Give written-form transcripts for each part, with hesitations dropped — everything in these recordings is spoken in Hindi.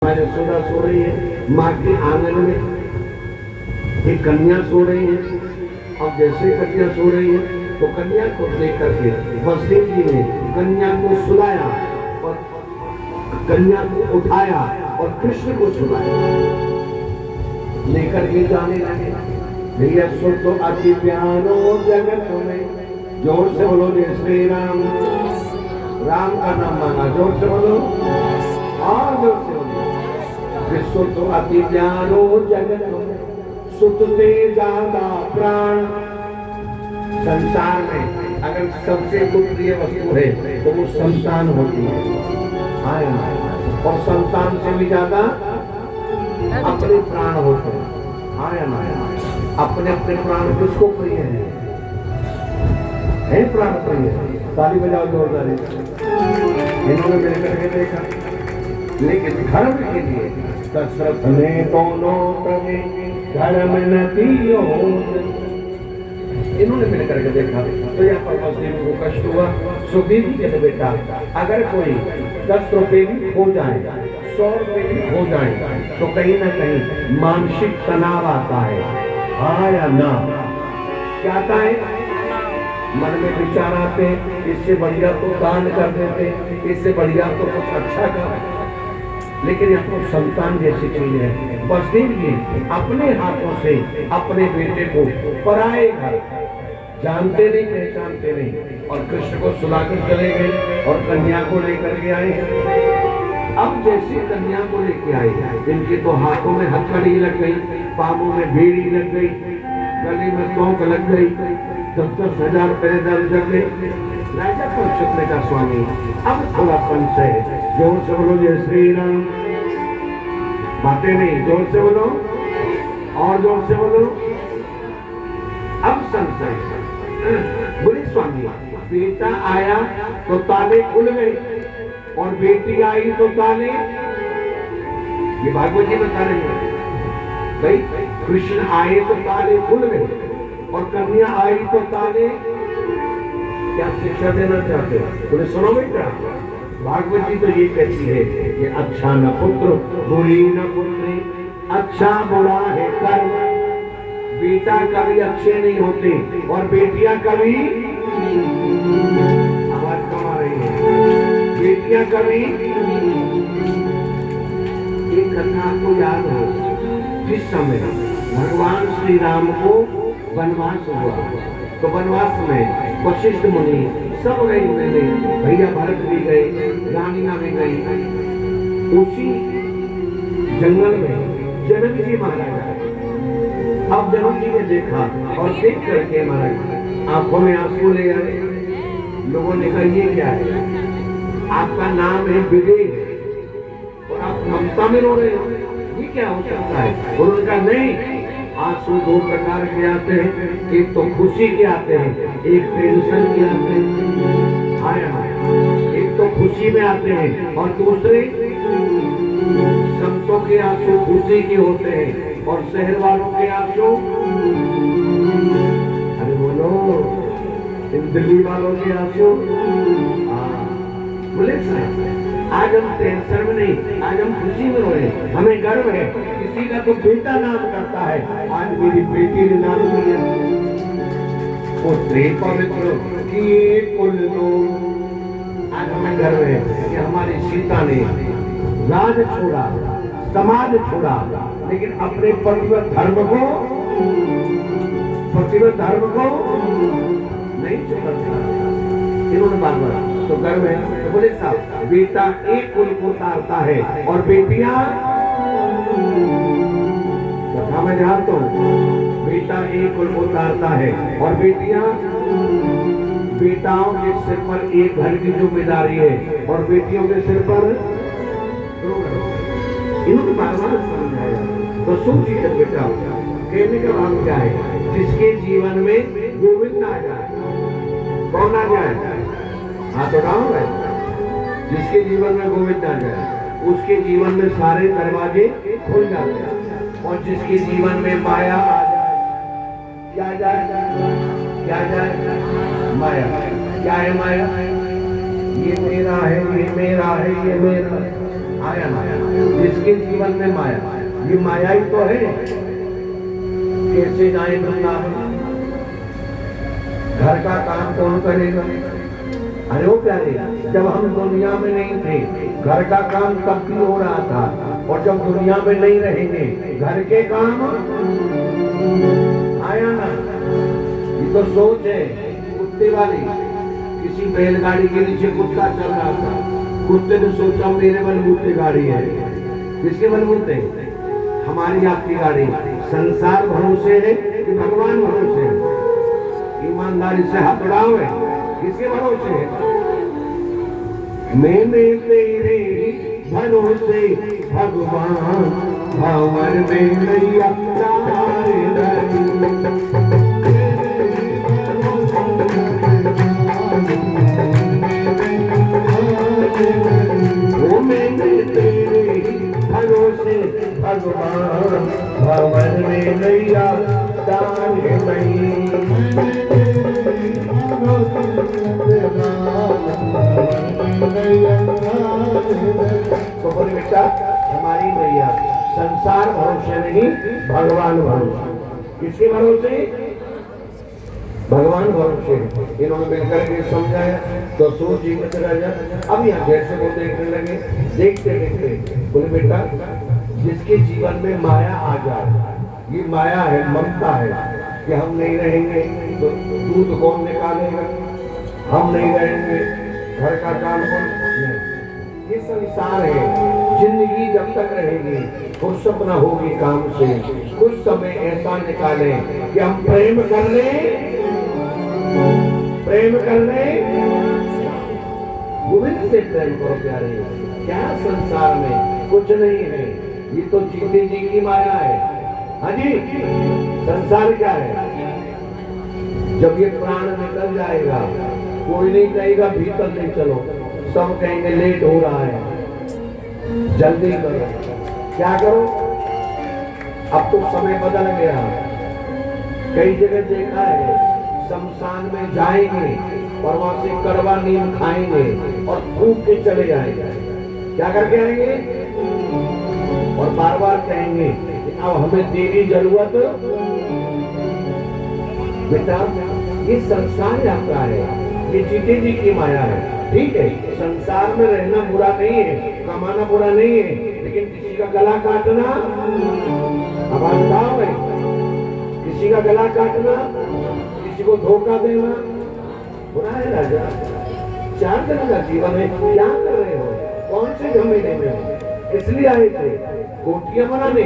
यशोदा सो रही है, माँ के आंगन में एक कन्या सो रही है। अब जैसे कन्या सो रही है तो कन्या को देख करके वसुदेव जी ने कन्या को सुलाया और कन्या को उठाया और कृष्ण को सुलाया, लेकर के जाने लगे। भैया सो तो अति प्यारो जगत में, जोर से बोलो जय श्री राम। राम का नाम मांगा, जोर से बोलो और जोर से बोलो। विश्व तो अति प्यारो जगत में, सुत से ज्यादा प्राण। संसार में अगर सबसे प्रिय वस्तु है तो वो संतान होती है, और संतान से भी ज्यादा अपने प्राण होते हैं। अपने अपने प्राण किसको प्रिय है प्राण प्रिय। ताली बजाओ जोरदार। इन्होंने मेरे करके देखा, लेकिन धर्म के लिए दशरथ ने दोनों तवे धर्म न दियो। इन्होंने मिल करके देखा तो यहाँ पर वसुदेव को कष्ट हुआ। सुग्रीव जी कहते बेटा अगर कोई 10 रुपए भी खो जाए, 100 रुपए भी खो जाए तो कहीं ना कहीं मानसिक तनाव आता है, हाँ या ना? क्या आता है? मन में विचार आते, इससे बढ़िया तो दान कर देते, इससे बढ़िया तो कुछ अच्छा कर। लेकिन यहाँ तो संतान जैसी चीज है। वसुदेव जी अपने हाथों से अपने बेटे को पराए घर, जानते नहीं पहचानते नहीं, और कृष्ण को सुलाकर चले गए और कन्या को लेकर के आए। अब जैसे कन्या को लेके आए, इनके तो हाथों में हथकड़ी लग गई, पांवों में बेड़ी लग गई, गले में तोंक लग गई, 10,000 रुपए लग गए। राजा परीक्षित ने कहा स्वामी अब थोड़ा पंच है, जोर से बोलो जय श्री राम। बातें नहीं, जोर से बोलो और जोर से बोलो। अब संशय बोले स्वामी बेटा आया तो ताले खुल गए और बेटी आई तो ताले, ये भागवत जी बता रहे हैं भाई। कृष्ण आए तो ताले खुल गए और कन्या आई तो ताले। क्या शिक्षा देना चाहते हो? बोले सुनो बेटा, भागवत जी तो ये कहती है कि अच्छा न पुत्र बुरी न पुत्री, अच्छा बुरा है कर्म। बेटा कभी अच्छे नहीं होते और बेटियां कभी, आवाज कम आ रही है, बेटियां कभी। एक कथा आपको याद हो, जिस समय भगवान श्री राम को वनवास हुआ तो वनवास में वशिष्ठ मुनि सब गए हुए थे, भैया भरत भी गए, रानिया भी गई। उसी जंगल में जनक जी मारा गया। अब जनक जी ने देखा और देख करके महाराज आंखों में आंसू ले आए। लोगों ने कहा ये क्या है? आपका नाम है विवेक और आप ममता में रो रहे हो, ये क्या हो सकता है? उन्होंने कहा नहीं, आंसू 2 प्रकार के आते हैं, एक तो खुशी के आते हैं, एक टेंशन के आते हैं। एक तो खुशी में आते हैं और दूसरे संतों के आंसू खुशी के होते हैं और शहर वालों के आंसू, अरे बोलो, दिल्ली वालों के आंसू। बोले आज हम टेंशन में नहीं, आज हम खुशी में हो रहे, हमें गर्व है। किसी का तो बेटा नाम करता है, आज मेरी बेटी ने नाम लिया। पुत्री पवित्र किए कुल लोग, आज हमें गर्व है कि हमारी सीता ने राज छोड़ा, समाज छोड़ा, लेकिन अपने पतिव्रत धर्म को नहीं छोड़ा। इन्होंने बात बोला तो गर्व है। तो बोले साहब बेटा एक कुल को उतारता है और बेटियां, कथा में ध्यान तो, बेटा एक कुल को उतारता है और बेटियां, बेटाओं के सिर पर एक घर की जिम्मेदारी है और बेटियों के सिर पर। इन्होंने बार बार समझाया तो सोचिए बेटा, कहने का भाव क्या है? जिसके जीवन में गोविंद आ जाए, कौन आ जाए? हाँ तो गाँव है। जिसके जीवन में गोविंद आ जाए उसके जीवन में सारे दरवाजे खुल जाते हैं, और जिसके जीवन में माया आ जाए, क्या जाए? क्या जाए? माया। क्या है माया? ये मेरा है, ये मेरा है, ये मेरा है। आया ना, जिसके जीवन में माया, ये माया ही तो है। कैसे जाए वृंदावन, घर का काम कौन करेगा? अरे वो प्यारे, जब हम दुनिया में नहीं थे घर का काम तब भी हो रहा था, और जब दुनिया में नहीं रहेंगे घर के काम आया ना। ये तो सोच है कुत्ते वाली। किसी बैलगाड़ी के नीचे कुत्ता चल रहा था, कुत्ते ने सोचा मेरे बलबूते गाड़ी है। किसके बलबूते? हमारी आपकी गाड़ी संसार भरोसे है कि भगवान भरोसे है? ईमानदारी से हाथ बढ़ाओ, किसके भरोसे है? मैंने तेरे भरोसे भगवान, भंवर में नैया वो मैंने तेरे भरोसे भगवान, भंवर में नैया तारे नहीं। तो बोले बेटा हमारी मैया संसार भरोसे नहीं भगवान भरोसे। किसके भरोसे? भगवान भरोसे। इन्होंने मिलकर के समझाया तो सोच जी मत राजा। अब यहाँ जैसे वो देखने लगे, देखते देखते बोले बेटा जिसके जीवन में माया आ जाए, ये माया है, ममता है कि हम नहीं रहेंगे तो दूध कौन निकालेगा, हम नहीं रहेंगे घर का काम कौन नहीं। ये संसार है, जिंदगी जब तक रहेगी कुछ सपना होगी काम से। कुछ समय ऐसा निकाले कि हम प्रेम कर लें, प्रेम कर लें, गोविंद से प्रेम करो प्यारे। क्या संसार में कुछ नहीं है, ये तो जीते जी की माया है। हाँ जी, संसार क्या है? जब ये प्राण निकल जाएगा कोई नहीं कहेगा भीतर नहीं चलो, सब कहेंगे लेट हो रहा है, जल्दी करो। क्या करो? अब तो समय बदल गया। कई जगह देखा है शमशान में जाएंगे और वहां से कड़वा नीम खाएंगे और फूंक के चले जाएंगे। क्या करके आएंगे? और बार बार कहेंगे अब हमें तेरी जरूरत। बेटा ये संसार आपका है, ये जीते जी की माया है। ठीक है, संसार में रहना बुरा नहीं है, कमाना बुरा नहीं है, लेकिन किसी का गला काटना, अब बताओ है, किसी का गला काटना, किसी को धोखा देना बुरा है राजा। 4 दिन का जीवन है, क्या कर रहे हो? कौन से झमेले में हो? इसलिए आए थे कोठियां बनाने,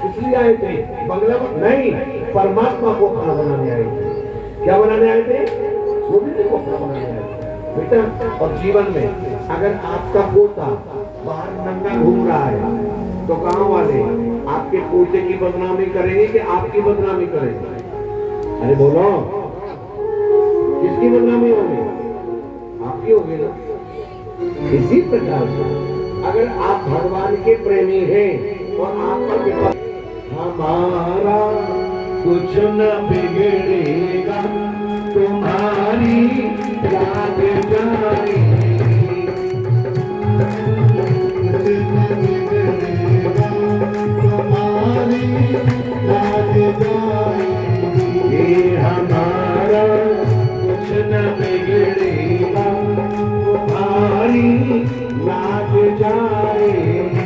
इसलिए आए थे बंगला नहीं, परमात्मा को अपना बनाने आए थे। क्या बनाने आए थे? गोविंद को अपना बनाने आए थे बेटा। और जीवन में अगर आपका पोता बाहर नंगा घूम रहा है तो गांव वाले आपके पोते की बदनामी करेंगे कि आपकी बदनामी करेंगे? अरे बोलो, किसकी बदनामी होगी? आपकी होगी ना। इसी प्रकार से अगर आप भगवान के प्रेमी हैं और आप पर हमारा कुछ न बिगड़ेगा, तुम्हारी याद जाएगी, तुम्हारी याद जाएगी। ये हमारा कुछ न बिगड़ेगा, तुम्हारी याद जाएगी।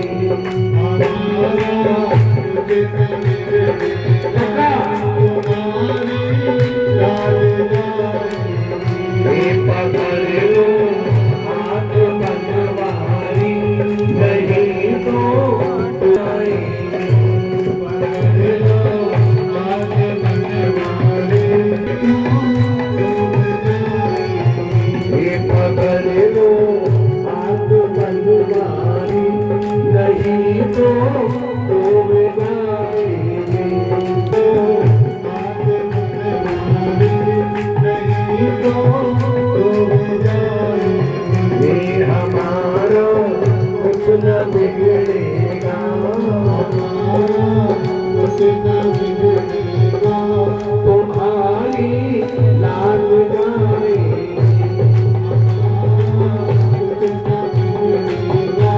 पकड़ लो हाथ बनवारी, नहीं तो पकड़ लो हाथ बनवारी, नहीं तो हमारा कुछ न बिगड़ेगा, कुछ न बिगड़ेगा, तुम्हारी लाल जाएगी, कुछ न बिगड़ेगा,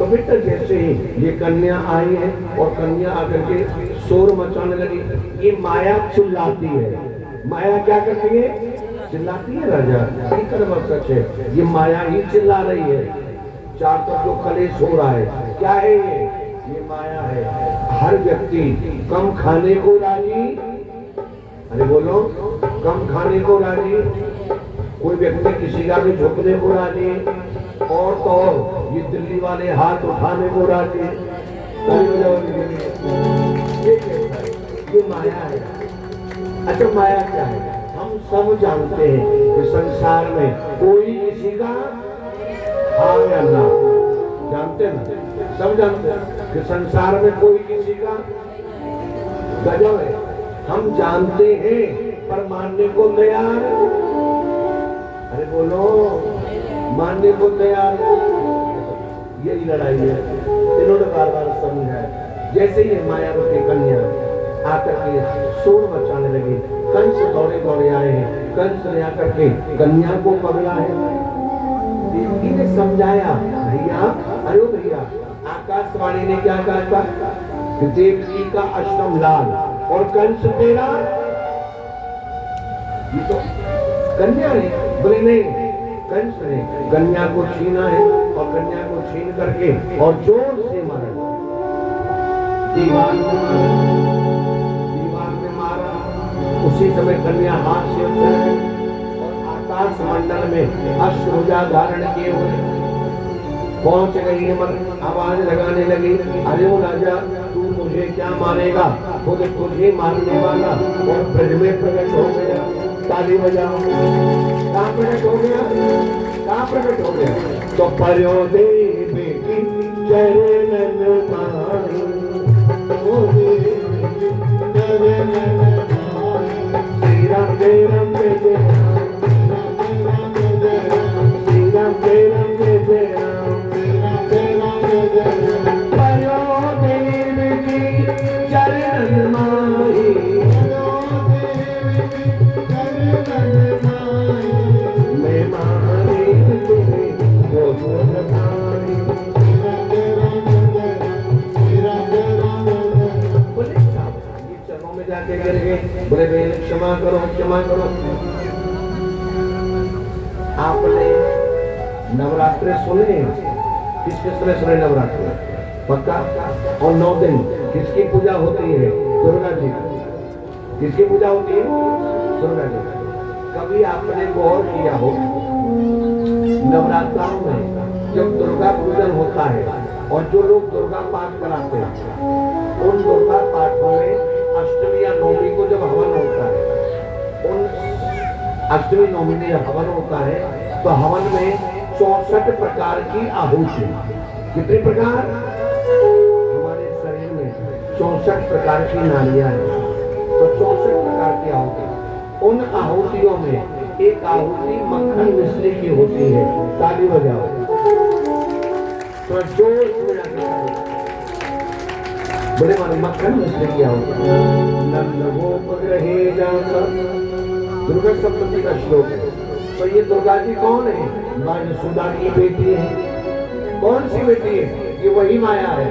बेटा जैसे ही ये कन्या आई है और कन्या आकर के शोर मचाने लगी, ये माया चिल्लाती है। माया क्या करती है? चिल्लाती है राजा, ये कर्म सच है, ये माया ही चिल्ला रही है। चार तरफ जो कलेश हो रहा है, क्या है ये माया है। हर व्यक्ति कम खाने को राजी, अरे बोलो, कम खाने को राजी, कोई व्यक्ति किसी का भी झुकने को राजी, और तो और ये दिल्ली वाले हाथ उठाने को राजी। ये माया है। अच्छा माया क्या है? हम सब जानते हैं कि संसार में कोई किसी का हाँ या ना, जानते ना, सब जानते हैं कि संसार में कोई किसी का गजब है। हम जानते हैं पर मानने को तैयार, अरे बोलो, मानने को तैयार। यही लड़ाई है। इन्होंने बार बार समझाया। जैसे ही मायावती कन्या आकर के शोर मचाने लगी, कंस दौड़े दौड़े आए हैं। कंस ने आकर के कन्या को पकड़ा है। देवकी ने समझाया, भैया, अरे भैया, आकाशवाणी ने क्या कहा था कि देवकी का अष्टम लाल और कंस तेरा, ये तो कन्या ने, बोले नहीं, कंस ने कन्या को छीना है और कन्या को छीन करके और जोर से मारा, दीवार में मारा। उसी समय कन्या हाथ से उतर गई और आकाश मंडल में अष्टभुजा धारण किए हुए पहुंच गई है। आवाज लगाने लगी, अरे वो राजा, तू मुझे क्या मारेगा? खुद तुझे मारने वाला और ब्रज में प्रकट हो गया। ताली बजाओ। कहाँ प्रकट हो गया? कहाँ प्रकट हो गया? तो पर्यो देवी चरणन मारी, श्री राम जय राम जय जय राम, श्री राम जय राम जय जय राम, पर्यो देवी चरणन मारी, मैं मारे तुम्हें वो बताई। बोले साहब, ये चरणों में जाके गिर गए। बोले बहन क्षमा करो, क्षमा करो। आपने नवरात्रे सुने? किस किस तरह सुने नवरात्रे? पक्का? और 9 दिन किसकी पूजा होती है? दुर्गा जी। किसकी पूजा होती है? दुर्गा जी। कभी आपने गौर किया हो, नवरात्रों में जब दुर्गा पूजन होता है और जो लोग दुर्गा पाठ कराते हैं, उन दुर्गा पाठों में अष्टमी या नवमी को जब हवन होता है, उन अष्टमी नवमी में जब हवन होता है तो हवन में 64 प्रकार की आहुति। कितने प्रकार? हमारे शरीर में 64 प्रकार की नालियां हैं, तो 64 प्रकार की आहुति। उन आहुतियों में एक आहुति मक्खन मिश्री की होती है। ताली बजाओ। तो जोर बोले मानो मक्खन मिश्री की आहुति। नंद गोप ग्रहे जाकर, दुर्गा सप्तमी का श्लोक है। तो ये दुर्गा जी कौन है? माँ यशोदा की बेटी है। कौन सी बेटी है? ये वही माया है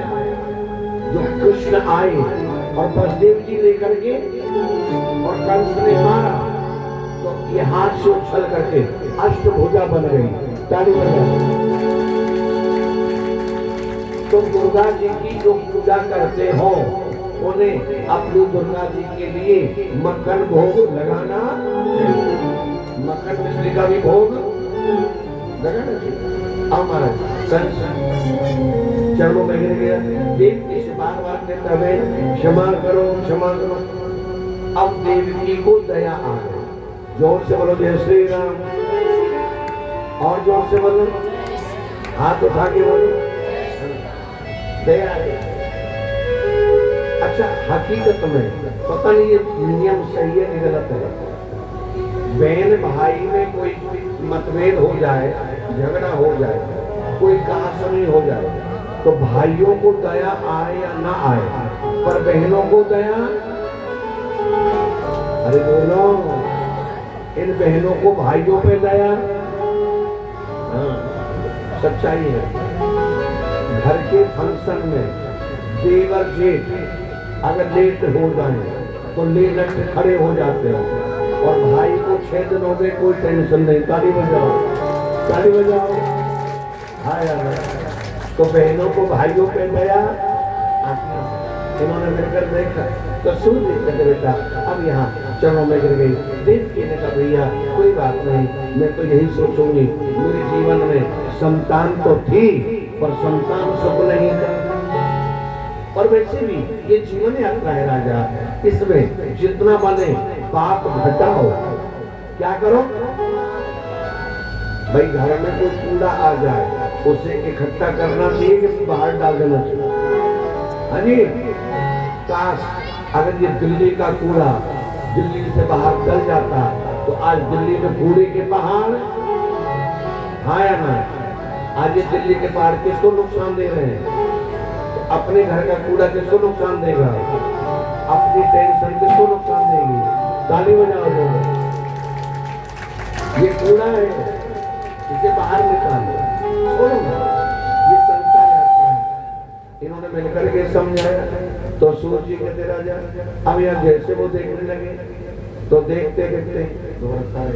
जो कृष्ण आए और बसदेव जी लेकर के और कंस ने मारा, तो ये हाथ से उछल करके अष्टभुजा बन गई। ताली बजाओ। तो दुर्गा जी की जो पूजा करते हो, उन्हें अपनी दुर्गा जी के लिए मक्खन भोग लगाना, मक्खन मिश्री का भी भोग लगाना। अब महाराज चरणों में गिर गया। देवकी से बार बार कहता है, क्षमा करो, क्षमा करो। अब देवकी को दया आ गई। जोर से बोलो जय श्री राम, और जोर से बोलो, हाथ उठा के बोलो, दया आ गई। अच्छा, हकीकत में पता नहीं ये नियम सही है कि गलत है। बहन भाई में कोई मतभेद हो जाए, झगड़ा हो जाए, कोई कहासुनी हो जाए, तो भाइयों को दया आए या ना आए, पर बहनों को दया, अरे बोलो, इन बहनों को भाइयों पे दया। हाँ, सच्चाई है। घर के फंक्शन में देवर जेठ अगर लेट हो जाए तो ले लट खड़े हो जाते हैं, और भाई को 6 दिनों में कोई टेंशन नहीं। ताली बजाओ, ताली बजाओ। हाँ यार, तो बहनों को भाइयों पे दया, इन्होंने मिलकर देखा तो सुन देखते बेटा अब यहाँ चरणों में गिर गई। देख के ने कहा भैया कोई बात नहीं, मैं तो यही सोचूंगी मेरे जीवन में संतान तो थी पर संतान सुख नहीं था। और वैसे भी ये जीवन यात्रा है राजा, इसमें जितना बने पाप घटाओ। क्या करो भाई, घर में कोई कूड़ा आ जाए उसे इकट्ठा करना चाहिए कि बाहर डाल देना चाहिए? हाँ जी, काश अगर ये दिल्ली का कूड़ा दिल्ली से बाहर चल जाता तो आज दिल्ली में कूड़े के पहाड़। हाँ या ना? आज ये दिल्ली के पहाड़ किसको नुकसान दे रहे हैं? तो अपने घर का कूड़ा किसको नुकसान देगा? अपनी टेंशन किसको नुकसान देगी? ताली बजाओ लोग। ये कूड़ा है, इसे बाहर निकालो, छोड़ो ना, ये संसार है। इन्होंने मिलकर के समझाया तो सूरज जी कहते राजा अब यार जैसे वो देखने लगे तो देखते देखते दोहराता है।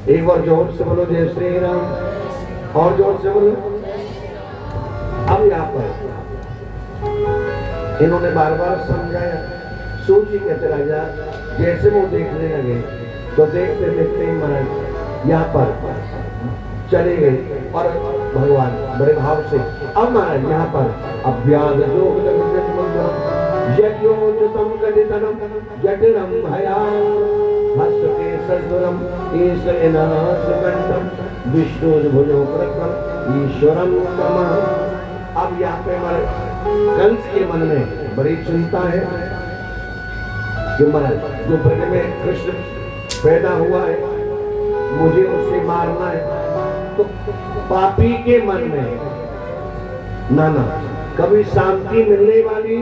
एक बार जोर से बोलो जय श्री राम, और जोर से बोलो। अब यहाँ पर इन्होंने बार बार समझाया। सूरज जी कहते राजा जैसे वो देखने लगे तो देखते देखते ही महाराज यहाँ पर चले गए, और भगवान बड़े भाव से अब महाराज यहाँ पर अभ्यास योग यज्ञोचितम कलितनम जटिलम भयास हस्तके ससुरम ईश्वरनाशकंठम विष्णुर्भुजो कृतम ईश्वरम नमः। अब यहाँ पे हमारे कंस के मन में बड़ी चिंता है कि महाराज जो ब्रज में कृष्ण पैदा हुआ है मुझे उसे मारना है। तो पापी के मन में नाना कभी शांति मिलने वाली,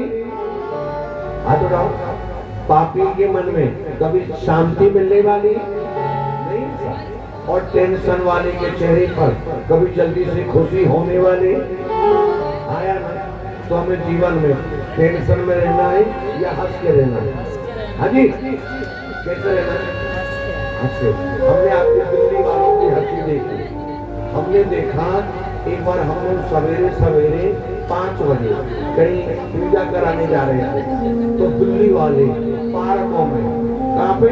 हाथ उठाओ, पापी के मन में कभी शांति मिलने वाली नहीं, और टेंशन वाले के चेहरे पर कभी जल्दी से खुशी होने वाली आया ना। तो हमें जीवन में टेंशन में रहना है या हंस के रहना है? हाँ जी, कैसे रहना है? हंसे। हमने आपके दिल्ली वालों की हंसी देखी, हमने देखा एक बार हम लोग सवेरे सवेरे 5 बजे कहीं पूजा कराने जा रहे थे तो दिल्ली वाले पार्कों में, कहाँ पे,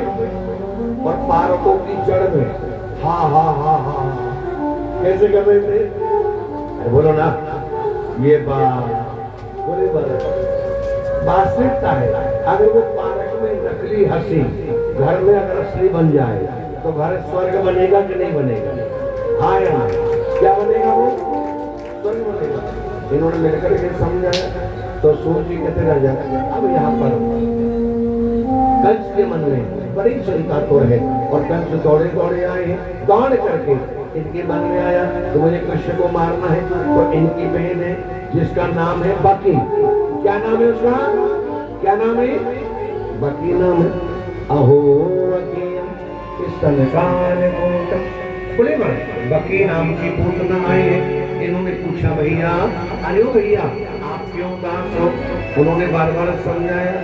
और पार्कों की जड़ में हा हा हा हा कैसे कर रहे थे? अरे बोलो ना, ये बोले वास्तविकता है। अगर वो पार्क में नकली हंसी घर में अगर असली बन जाए तो घर स्वर्ग बनेगा कि नहीं बनेगा? हाँ या ना? क्या बनेगा? वो स्वर्ग बनेगा। इन्होंने मिलकर के समझाया तो सूरज जी कहते राजा अब यहाँ पर कंस के मन में बड़ी चिंता तो है, और कंस दौड़े दौड़े आए, दौड़ करके इनके मन में आया तो मुझे कृष्ण को मारना है। तो इनकी बहन है जिसका नाम है बकी। क्या नाम है उसका? क्या नाम है? बकी नाम है। अहो बोले बकी नाम की पूतना आई है। इन्होंने पूछा भैया, अरे ओ भैया आप क्यों उदास हो? उन्होंने बार बार समझाया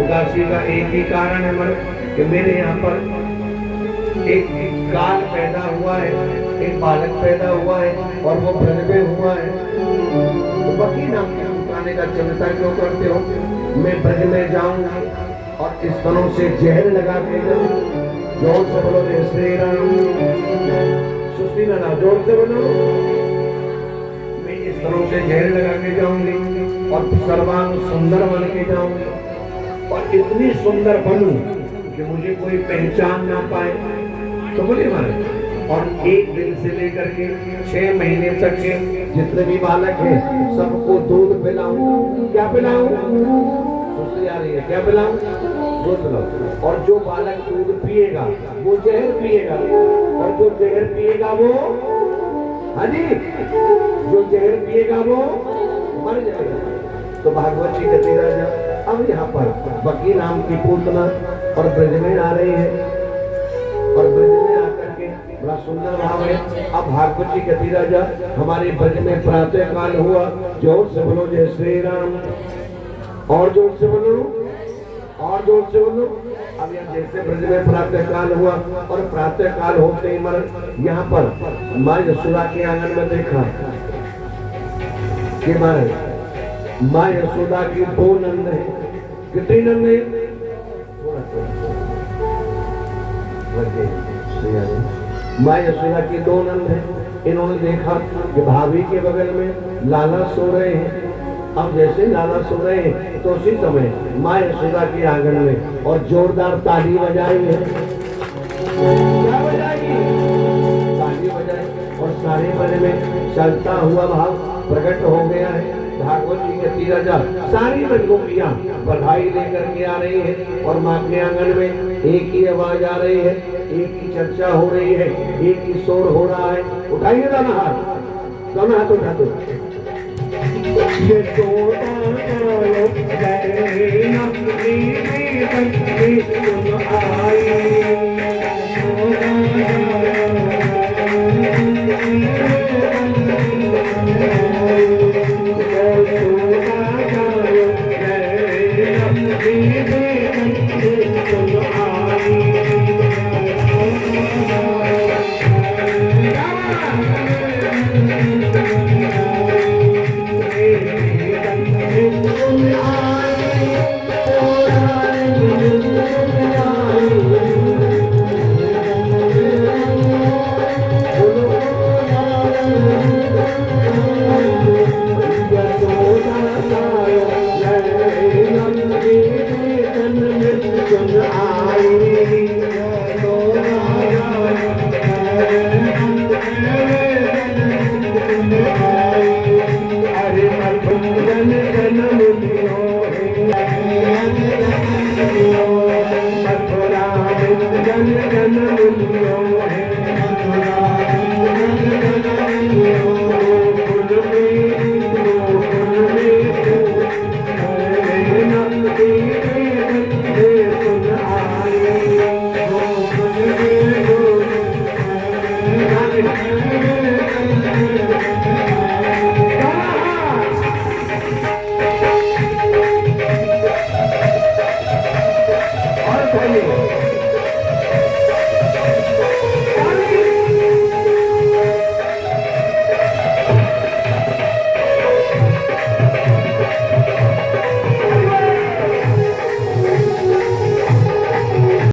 उदासी का एक ही कारण है मर्द कि मेरे यहाँ पर एक काल पैदा हुआ है, एक बालक पैदा हुआ है और वो ब्रज में हुआ है। तो बकी नाम के पुत्राने का चिंता क्यों करते हो? मैं ब्रज में जाऊंगा और इस तरह से जहर लगा के जाऊं। जोर से बोलो जय श्री राम। सुस्ती ना ना, जोर से बोलो। मैं इस तरह से जहर लगा के जाऊंगी और सर्वांग सुंदर बन के जाऊंगी, और इतनी सुंदर बनूं कि मुझे कोई पहचान ना पाए। तो बोले महाराज, और 1 दिन से लेकर के 6 महीने तक के जितने भी बालक हैं सबको दूध पिलाऊं। क्या पिलाऊं? सुस्ती आ रही है, क्या पिलाऊं? दूध पिलाऊं। और जो बालक दूध पिएगा वो जहर पिएगा, और जो जहर पिएगा वो, हाँ जी, जो जहर पिएगा वो मर जाएगा। तो भागवत जी कहते राजा अब यहाँ पर बकी नाम की पूतना और ब्रज में आ रही है, और ब्रज में आकर के बड़ा सुंदर भाव है। अब भागवत जी कहती राजा हमारे ब्रज में प्रातः काल हुआ, जोर से बोलो जय श्री राम, और जोर से बोलो, और जोर से बोलो। अब यहाँ जैसे ब्रज में प्रातः काल हुआ और प्रातः काल होते ही मर यहाँ पर माँ यशोदा के आंगन में देखा कि माँ यशोदा की दो नंद है। कितनी नंद है? माँ यशोदा की दो नंद है। इन्होंने देखा कि भाभी के बगल में लाला सो रहे हैं। अब जैसे लाला सो रहे हैं तो उसी समय माँ यशोदा के आंगन में और जोरदार ताली बजाई है। क्या बजाई? ताली बजाई और सारे मन में चलता हुआ भाव प्रकट हो गया है। भागवत जी के तीराजा सारी बनगोपियां बधाई लेकर के आ रही है और माँ के आंगन में एक ही आवाज आ रही है, एक ही चर्चा हो रही है, एक ही शोर हो रहा है। उठाइए दोनों हाथ उठा दो। जन जन